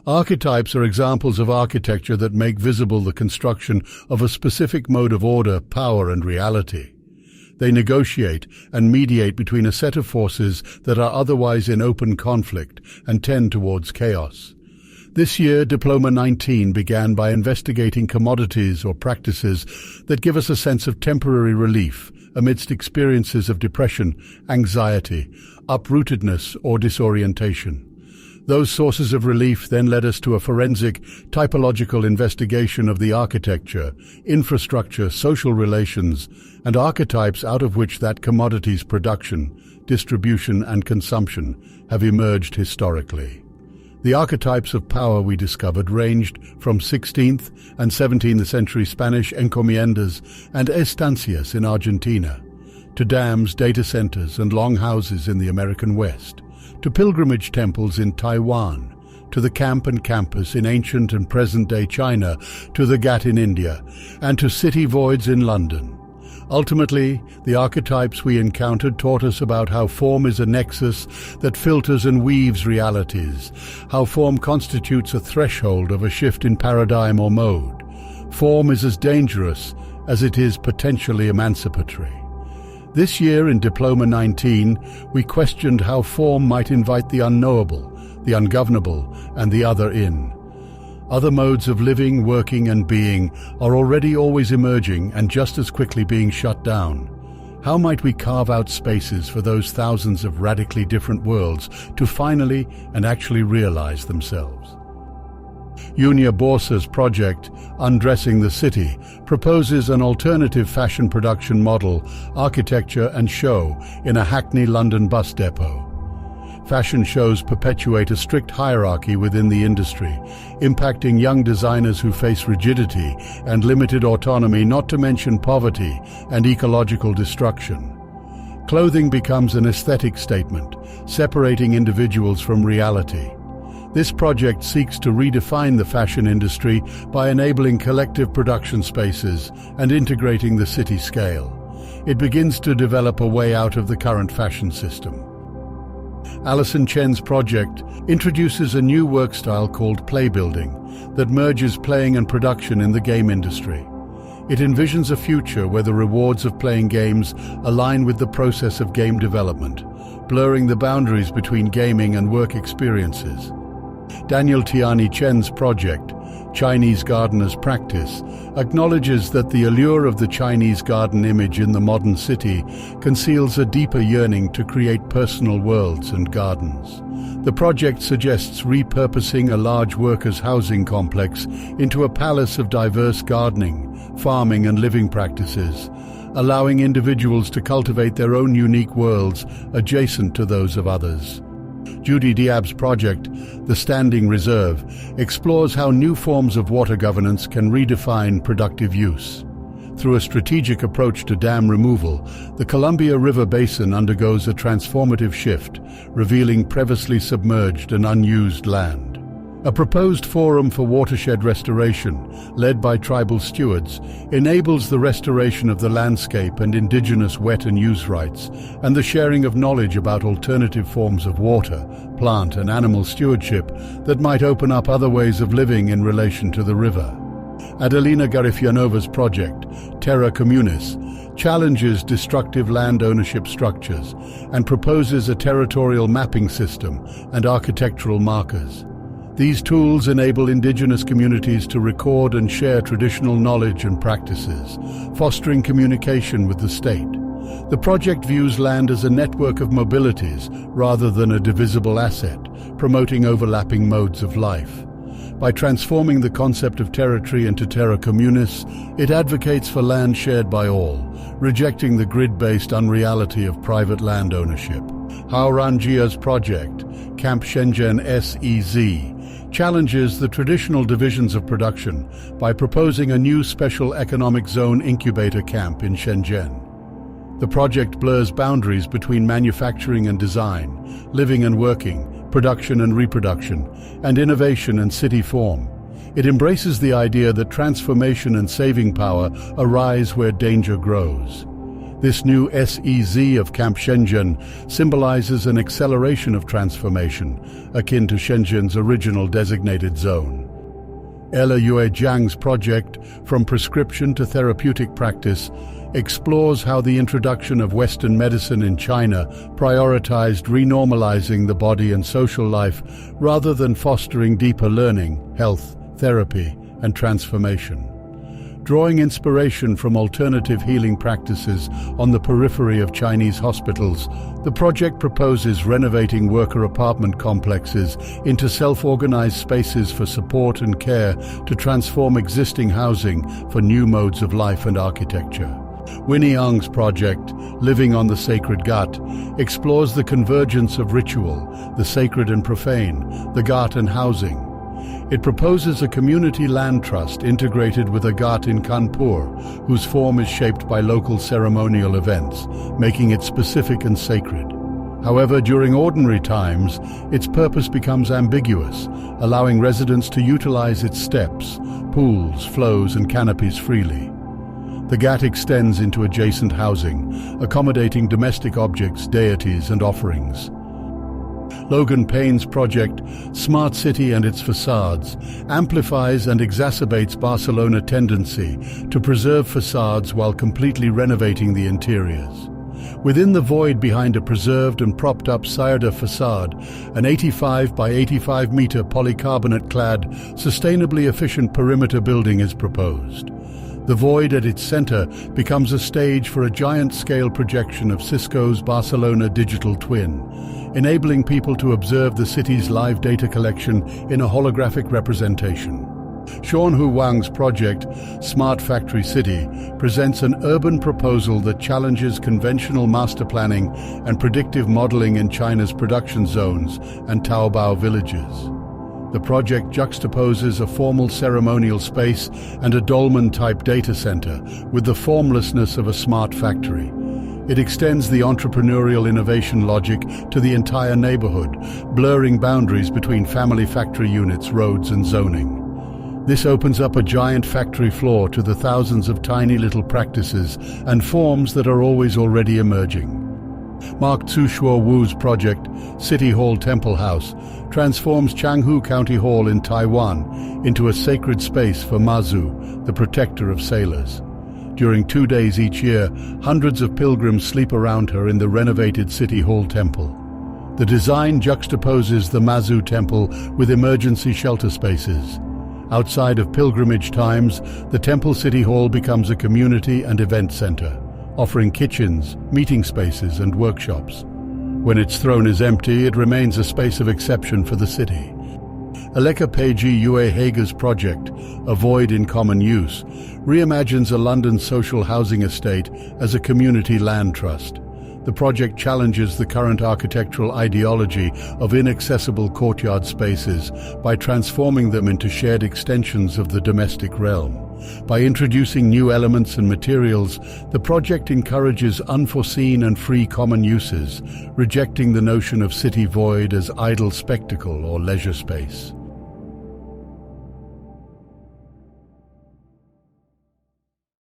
Archetypes are examples of architecture that make visible the construction of a specific mode of order, power, and reality. They negotiate and mediate between a set of forces that are otherwise in open conflict and tend towards chaos. This year, Diploma 19 began by investigating commodities or practices that give us a sense of temporary relief amidst experiences of depression, anxiety, uprootedness, or disorientation. Those sources of relief then led us to a forensic, typological investigation of the architecture, infrastructure, social relations, and archetypes out of which that commodities production, distribution, and consumption have emerged historically. The archetypes of power we discovered ranged from 16th and 17th century Spanish Encomiendas and Estancias in Argentina, to dams, data centers, and longhouses in the American West, to pilgrimage temples in Taiwan, to the camp and campus in ancient and present-day China, to the ghat in India, and to city voids in London. Ultimately, the archetypes we encountered taught us about how form is a nexus that filters and weaves realities, how form constitutes a threshold of a shift in paradigm or mode. Form is as dangerous as it is potentially emancipatory. This year in Diploma 19, we questioned how form might invite the unknowable, the ungovernable, and the other in. Other modes of living, working, and being are already always emerging and just as quickly being shut down. How might we carve out spaces for those thousands of radically different worlds to finally and actually realize themselves? Unia Borsa's project, Undressing the City, proposes an alternative fashion production model, architecture and show in a Hackney London bus depot. Fashion shows perpetuate a strict hierarchy within the industry, impacting young designers who face rigidity and limited autonomy, not to mention poverty and ecological destruction. Clothing becomes an aesthetic statement, separating individuals from reality. This project seeks to redefine the fashion industry by enabling collective production spaces and integrating the city scale. It begins to develop a way out of the current fashion system. Alison Chen's project introduces a new work style called playbuilding that merges playing and production in the game industry. It envisions a future where the rewards of playing games align with the process of game development, blurring the boundaries between gaming and work experiences. Daniel Tiani Chen's project, Chinese Gardener's Practice, acknowledges that the allure of the Chinese garden image in the modern city conceals a deeper yearning to create personal worlds and gardens. The project suggests repurposing a large workers' housing complex into a palace of diverse gardening, farming and living practices, allowing individuals to cultivate their own unique worlds adjacent to those of others. Judy Diab's project, The Standing Reserve, explores how new forms of water governance can redefine productive use. Through a strategic approach to dam removal, the Columbia River Basin undergoes a transformative shift, revealing previously submerged and unused land. A proposed forum for watershed restoration, led by tribal stewards, enables the restoration of the landscape and indigenous wet and use rights, and the sharing of knowledge about alternative forms of water, plant and animal stewardship that might open up other ways of living in relation to the river. Adelina Garifianova's project, Terra Communis, challenges destructive land ownership structures and proposes a territorial mapping system and architectural markers. These tools enable indigenous communities to record and share traditional knowledge and practices, fostering communication with the state. The project views land as a network of mobilities rather than a divisible asset, promoting overlapping modes of life. By transforming the concept of territory into terra communis, it advocates for land shared by all, rejecting the grid-based unreality of private land ownership. Hao Ranjia's project, Camp Shenzhen SEZ, challenges the traditional divisions of production by proposing a new special economic zone incubator camp in Shenzhen. The project blurs boundaries between manufacturing and design, living and working, production and reproduction, and innovation and city form. It embraces the idea that transformation and saving power arise where danger grows. This new SEZ of Camp Shenzhen symbolizes an acceleration of transformation, akin to Shenzhen's original designated zone. Ella Yue Jiang's project, From Prescription to Therapeutic Practice, explores how the introduction of Western medicine in China prioritized renormalizing the body and social life rather than fostering deeper learning, health, therapy, and transformation. Drawing inspiration from alternative healing practices on the periphery of Chinese hospitals, the project proposes renovating worker apartment complexes into self-organized spaces for support and care to transform existing housing for new modes of life and architecture. Winnie Ng's project, Living on the Sacred Ghat, explores the convergence of ritual, the sacred and profane, the ghat and housing. It proposes a community land trust integrated with a ghat in Kanpur, whose form is shaped by local ceremonial events, making it specific and sacred. However, during ordinary times, its purpose becomes ambiguous, allowing residents to utilize its steps, pools, flows, and canopies freely. The ghat extends into adjacent housing, accommodating domestic objects, deities, and offerings. Logan Payne's project, Smart City and Its Facades, amplifies and exacerbates Barcelona tendency to preserve facades while completely renovating the interiors. Within the void behind a preserved and propped-up Sayada facade, an 85 by 85 meter polycarbonate-clad, sustainably efficient perimeter building is proposed. The void at its center becomes a stage for a giant-scale projection of Cisco's Barcelona digital twin, enabling people to observe the city's live data collection in a holographic representation. Xuanhu Wang's project, Smart Factory City, presents an urban proposal that challenges conventional master planning and predictive modeling in China's production zones and Taobao villages. The project juxtaposes a formal ceremonial space and a dolmen-type data center with the formlessness of a smart factory. It extends the entrepreneurial innovation logic to the entire neighborhood, blurring boundaries between family factory units, roads, and zoning. This opens up a giant factory floor to the thousands of tiny little practices and forms that are already emerging. Mark Tsushuo Wu's project, City Hall Temple House, transforms Changhu County Hall in Taiwan into a sacred space for Mazu, the protector of sailors. During 2 days each year, hundreds of pilgrims sleep around her in the renovated City Hall Temple. The design juxtaposes the Mazu Temple with emergency shelter spaces. Outside of pilgrimage times, the Temple City Hall becomes a community and event center, offering kitchens, meeting spaces, and workshops. When its throne is empty, it remains a space of exception for the city. Aleka Peiji Yue Hager's project, A Void in Common Use, reimagines a London social housing estate as a community land trust. The project challenges the current architectural ideology of inaccessible courtyard spaces by transforming them into shared extensions of the domestic realm. By introducing new elements and materials, the project encourages unforeseen and free common uses, rejecting the notion of city void as idle spectacle or leisure space.